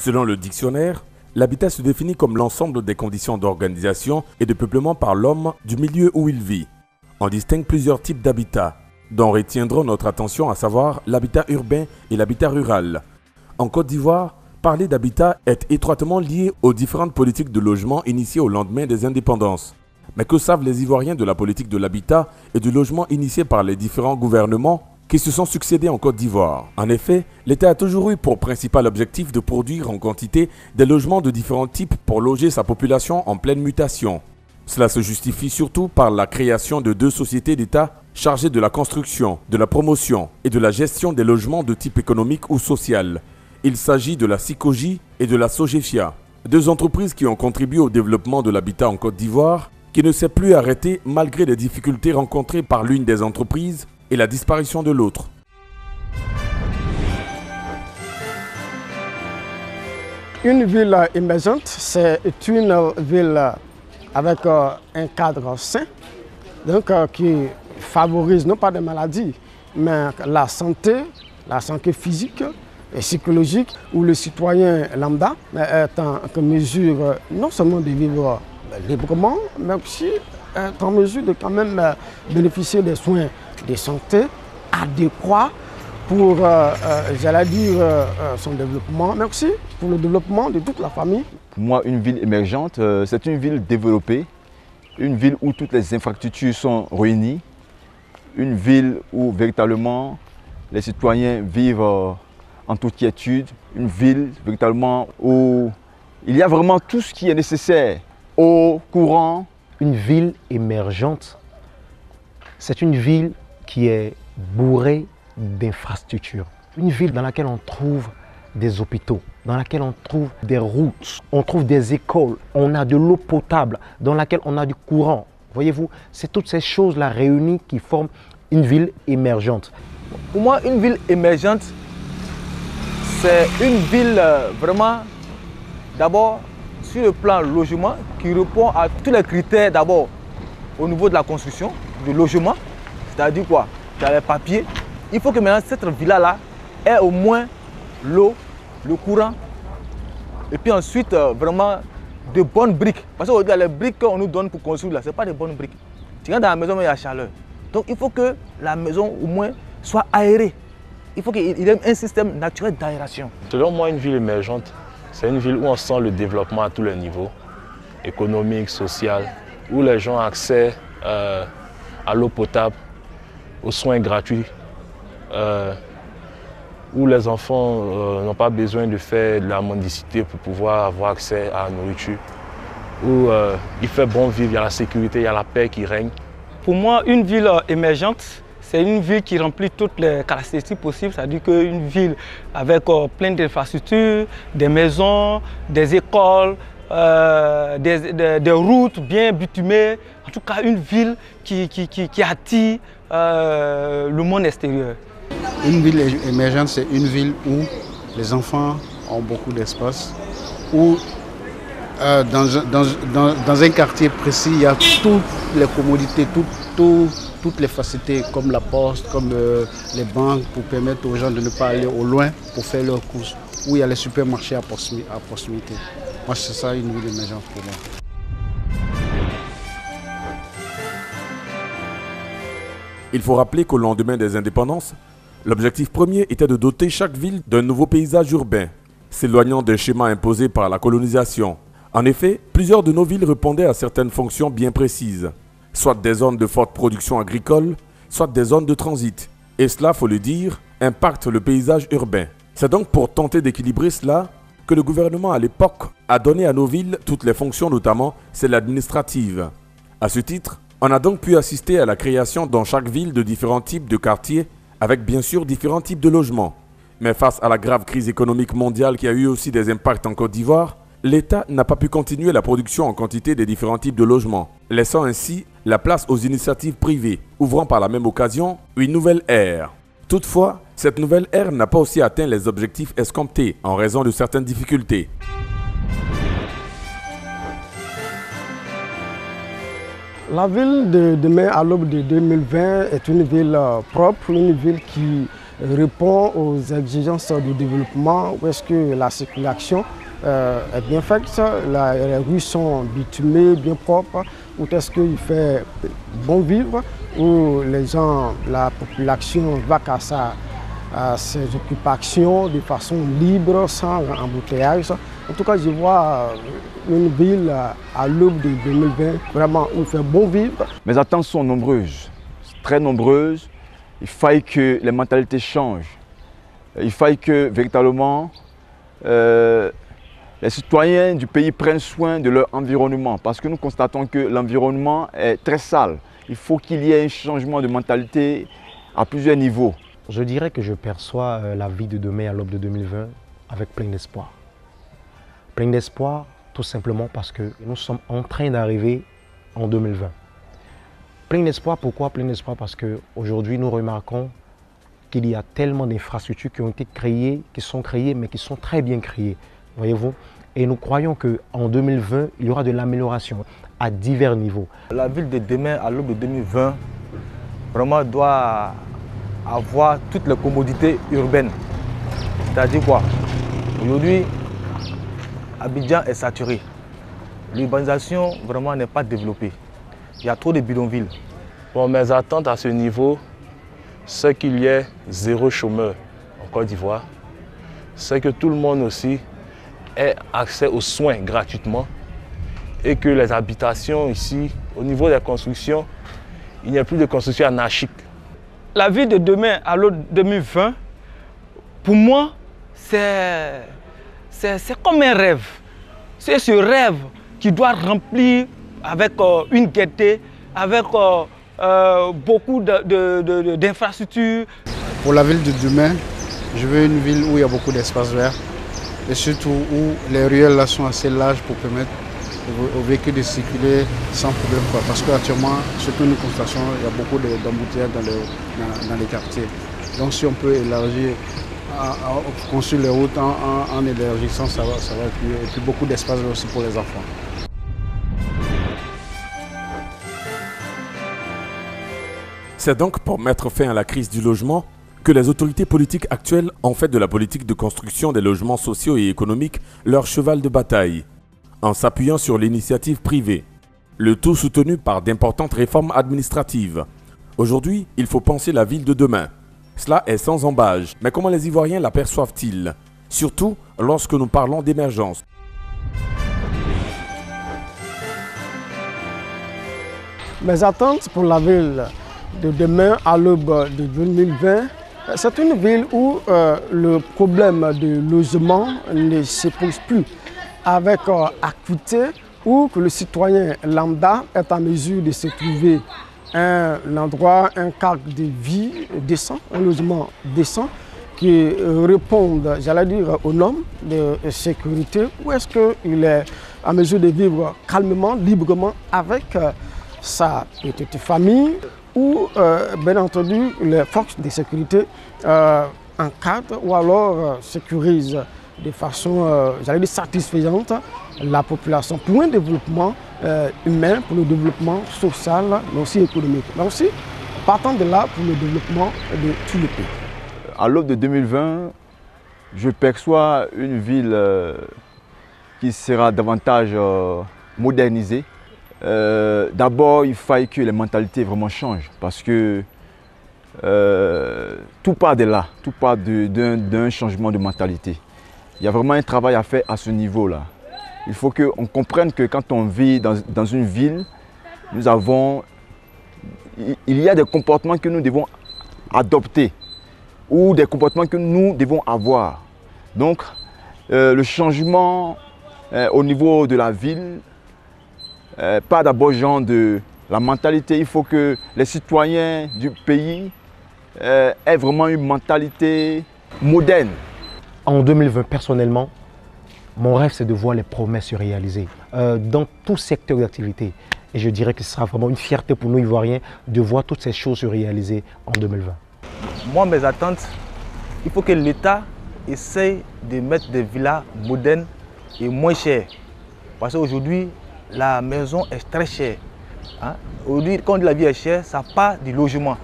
Selon le dictionnaire, l'habitat se définit comme l'ensemble des conditions d'organisation et de peuplement par l'homme du milieu où il vit. On distingue plusieurs types d'habitat, dont retiendront notre attention à savoir l'habitat urbain et l'habitat rural. En Côte d'Ivoire, parler d'habitat est étroitement lié aux différentes politiques de logement initiées au lendemain des indépendances. Mais que savent les Ivoiriens de la politique de l'habitat et du logement initiée par les différents gouvernements qui se sont succédés en Côte d'Ivoire? En effet, l'État a toujours eu pour principal objectif de produire en quantité des logements de différents types pour loger sa population en pleine mutation. Cela se justifie surtout par la création de 2 sociétés d'État chargées de la construction, de la promotion et de la gestion des logements de type économique ou social. Il s'agit de la SICOGI et de la SOGEFIA, 2 entreprises qui ont contribué au développement de l'habitat en Côte d'Ivoire, qui ne s'est plus arrêté malgré les difficultés rencontrées par l'une des entreprises et la disparition de l'autre. Une ville émergente, c'est une ville avec un cadre sain, donc qui favorise non pas des maladies, mais la santé physique et psychologique, où le citoyen lambda est en mesure non seulement de vivre librement, mais aussi est en mesure de quand même bénéficier des soins de santé adéquats pour, j'allais dire, son développement, mais aussi pour le développement de toute la famille. Pour moi, une ville émergente, c'est une ville développée, une ville où toutes les infrastructures sont réunies, une ville où véritablement les citoyens vivent en toute quiétude, une ville véritablement où il y a vraiment tout ce qui est nécessaire, eau, courant. Une ville émergente, c'est une ville qui est bourrée d'infrastructures. Une ville dans laquelle on trouve des hôpitaux, dans laquelle on trouve des routes, on trouve des écoles, on a de l'eau potable, dans laquelle on a du courant. Voyez-vous, c'est toutes ces choses-là réunies qui forment une ville émergente. Pour moi, une ville émergente, c'est une ville vraiment, d'abord, sur le plan logement, qui répond à tous les critères d'abord au niveau de la construction, du logement, c'est-à-dire quoi? Dans les papiers. Il faut que maintenant cette villa-là ait au moins l'eau, le courant, et puis ensuite vraiment de bonnes briques. Parce que les briques qu'on nous donne pour construire là, ce n'est pas des bonnes briques. Tu rentres dans la maison, mais il y a chaleur. Donc il faut que la maison au moins soit aérée. Il faut qu'il y ait un système naturel d'aération. Selon moi, une ville émergente, c'est une ville où on sent le développement à tous les niveaux, économique, social, où les gens ont accès à l'eau potable, aux soins gratuits, où les enfants n'ont pas besoin de faire de la mendicité pour pouvoir avoir accès à la nourriture, où il fait bon vivre, il y a la sécurité, il y a la paix qui règne. Pour moi, une ville émergente, c'est une ville qui remplit toutes les caractéristiques possibles, c'est-à-dire qu'une ville avec plein d'infrastructures, des maisons, des écoles, des routes bien bitumées, en tout cas une ville qui attire le monde extérieur. Une ville émergente, c'est une ville où les enfants ont beaucoup d'espace, où dans un quartier précis, il y a toutes les commodités, toutes les facilités comme la poste, comme les banques pour permettre aux gens de ne pas aller au loin pour faire leurs courses, où il y a les supermarchés à proximité. Moi, c'est ça une ville émergente pour moi. Il faut rappeler qu'au lendemain des indépendances, l'objectif premier était de doter chaque ville d'un nouveau paysage urbain, s'éloignant des schémas imposés par la colonisation. En effet, plusieurs de nos villes répondaient à certaines fonctions bien précises, soit des zones de forte production agricole, soit des zones de transit. Et cela, faut le dire, impacte le paysage urbain. C'est donc pour tenter d'équilibrer cela que le gouvernement à l'époque a donné à nos villes toutes les fonctions, notamment celles administratives. À ce titre, on a donc pu assister à la création dans chaque ville de différents types de quartiers, avec bien sûr différents types de logements. Mais face à la grave crise économique mondiale qui a eu aussi des impacts en Côte d'Ivoire, l'État n'a pas pu continuer la production en quantité des différents types de logements, laissant ainsi la place aux initiatives privées, ouvrant par la même occasion une nouvelle ère. Toutefois, cette nouvelle ère n'a pas aussi atteint les objectifs escomptés en raison de certaines difficultés. La ville de demain, à l'aube de 2020, est une ville propre, une ville répond aux exigences du développement, où est-ce que la circulation est bien faite, les rues sont bitumées, bien propres, où est-ce qu'il fait bon vivre, où les gens, la population va à ses occupations de façon libre, sans embouteillage. En tout cas, je vois une ville à l'aube de 2020, vraiment où il fait bon vivre. Mes attentes sont nombreuses, très nombreuses. Il faille que les mentalités changent. Il faille que véritablement les citoyens du pays prennent soin de leur environnement, parce que nous constatons que l'environnement est très sale. Il faut qu'il y ait un changement de mentalité à plusieurs niveaux. Je dirais que je perçois la vie de demain à l'aube de 2020 avec plein d'espoir. Plein d'espoir tout simplement parce que nous sommes en train d'arriver en 2020. Plein d'espoir, pourquoi plein d'espoir? Parce qu'aujourd'hui nous remarquons qu'il y a tellement d'infrastructures qui ont été créées, qui sont créées, mais qui sont très bien créées, voyez-vous. Et nous croyons qu'en 2020, il y aura de l'amélioration à divers niveaux. La ville de demain à l'aube de 2020 vraiment doit avoir toutes les commodités urbaines. C'est-à-dire quoi? Aujourd'hui, Abidjan est saturé. L'urbanisation vraiment n'est pas développée. Il y a trop de bidonvilles. Bon, mes attentes à ce niveau, c'est qu'il y ait zéro chômeur en Côte d'Ivoire. C'est que tout le monde aussi ait accès aux soins gratuitement et que les habitations ici, au niveau des constructions, il n'y a plus de construction anarchique. La vie de demain à l'aube 2020, pour moi, c'est comme un rêve. C'est ce rêve qui doit remplir avec une gaieté, avec beaucoup d'infrastructures. Pour la ville de demain, je veux une ville où il y a beaucoup d'espaces verts et surtout où les ruelles là sont assez larges pour permettre aux véhicules de circuler sans problème. Parce qu'actuellement, surtout nous constatons, il y a beaucoup d'embouteillages dans les quartiers. Donc si on peut élargir, construire les routes en élargissant, ça va être mieux. Et puis beaucoup d'espace aussi pour les enfants. C'est donc pour mettre fin à la crise du logement que les autorités politiques actuelles ont fait de la politique de construction des logements sociaux et économiques leur cheval de bataille, en s'appuyant sur l'initiative privée, le tout soutenu par d'importantes réformes administratives. Aujourd'hui, il faut penser la ville de demain. Cela est sans embâche, mais comment les Ivoiriens l'aperçoivent-ils? Surtout lorsque nous parlons d'émergence. Mes attentes pour la ville de demain à l'aube de 2020, c'est une ville où le problème de logement ne se pose plus avec acuité, où que le citoyen lambda est en mesure de se trouver un endroit, un cadre de vie décent, un logement décent qui réponde, j'allais dire, aux normes de sécurité, où est-ce qu'il est en mesure de vivre calmement, librement avec sa petite famille, où, bien entendu, les forces de sécurité encadrent ou alors sécurisent de façon, j'allais dire, satisfaisante la population pour un développement humain, pour le développement social, mais aussi économique. Mais aussi, partant de là, pour le développement de tout le pays. À l'aube de 2020, je perçois une ville qui sera davantage modernisée. D'abord, il faille que les mentalités vraiment changent parce que tout part de là, tout part d'un changement de mentalité. Il y a vraiment un travail à faire à ce niveau-là. Il faut qu'on comprenne que quand on vit dans une ville, il y a des comportements que nous devons adopter ou des comportements que nous devons avoir. Donc, le changement au niveau de la ville, pas d'abord genre de la mentalité. Il faut que les citoyens du pays aient vraiment une mentalité moderne. En 2020, personnellement, mon rêve, c'est de voir les promesses se réaliser dans tout secteur d'activité. Et je dirais que ce sera vraiment une fierté pour nous, Ivoiriens, de voir toutes ces choses se réaliser en 2020. Moi, mes attentes, il faut que l'État essaye de mettre des villas modernes et moins chères. Parce qu'aujourd'hui, la maison est très chère. Aujourd'hui, quand la vie est chère, ça part du logement.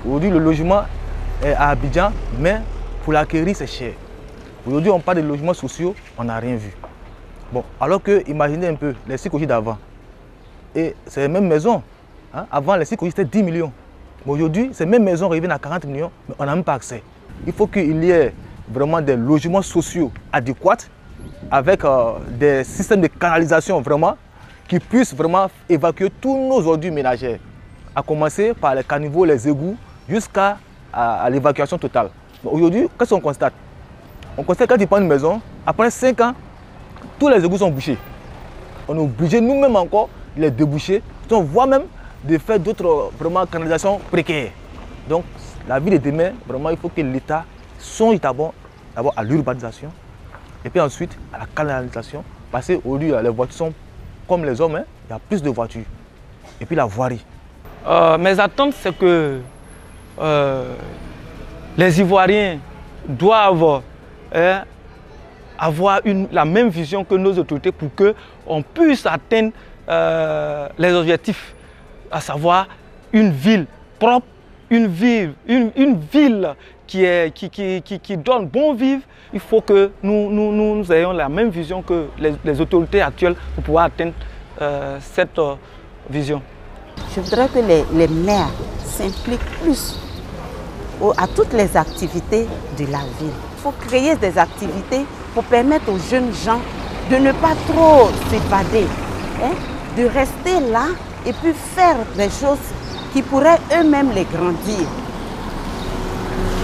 Aujourd'hui, le logement à Abidjan, mais pour l'acquérir, c'est cher. Aujourd'hui, on parle de logements sociaux, on n'a rien vu. Bon, alors que, imaginez un peu les Sikoji d'avant. Et c'est les mêmes maisons. Hein? Avant, les Sikoji, c'était 10 millions. Aujourd'hui, ces mêmes maisons reviennent à 40 millions, mais on n'a même pas accès. Il faut qu'il y ait vraiment des logements sociaux adéquats, avec des systèmes de canalisation vraiment, qui puissent vraiment évacuer tous nos ordures ménagères. À commencer par les caniveaux, les égouts, jusqu'à l'évacuation totale. Aujourd'hui, qu'est-ce qu'on constate? On constate que quand tu prends une maison, après 5 ans, tous les égouts sont bouchés. On est obligé nous-mêmes encore de les déboucher, voire même de faire d'autres vraiment canalisations précaires. Donc la vie de demain, vraiment il faut que l'État songe d'abord à l'urbanisation et puis ensuite à la canalisation. Parce qu'aujourd'hui les voitures sont comme les hommes, hein, il y a plus de voitures. Et puis la voirie. Mes attentes, c'est que les Ivoiriens doivent avoir la même vision que nos autorités pour qu'on puisse atteindre les objectifs, à savoir une ville propre, une ville qui donne bon vivre. Il faut que nous ayons la même vision que les autorités actuelles pour pouvoir atteindre cette vision. Je voudrais que les maires s'impliquent plus à toutes les activités de la ville. Il faut créer des activités pour permettre aux jeunes gens de ne pas trop s'évader, hein, de rester là et puis faire des choses qui pourraient eux-mêmes les grandir.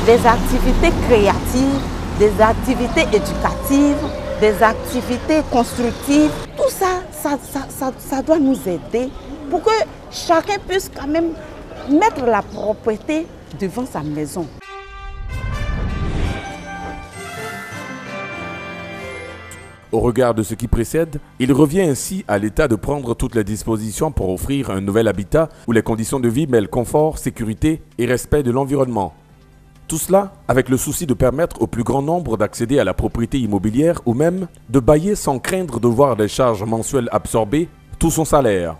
Des activités créatives, des activités éducatives, des activités constructives. Tout ça doit nous aider pour que chacun puisse quand même mettre la propreté devant sa maison. Au regard de ce qui précède, il revient ainsi à l'État de prendre toutes les dispositions pour offrir un nouvel habitat où les conditions de vie mêlent confort, sécurité et respect de l'environnement. Tout cela avec le souci de permettre au plus grand nombre d'accéder à la propriété immobilière ou même de bailler sans craindre de voir des charges mensuelles absorber tout son salaire.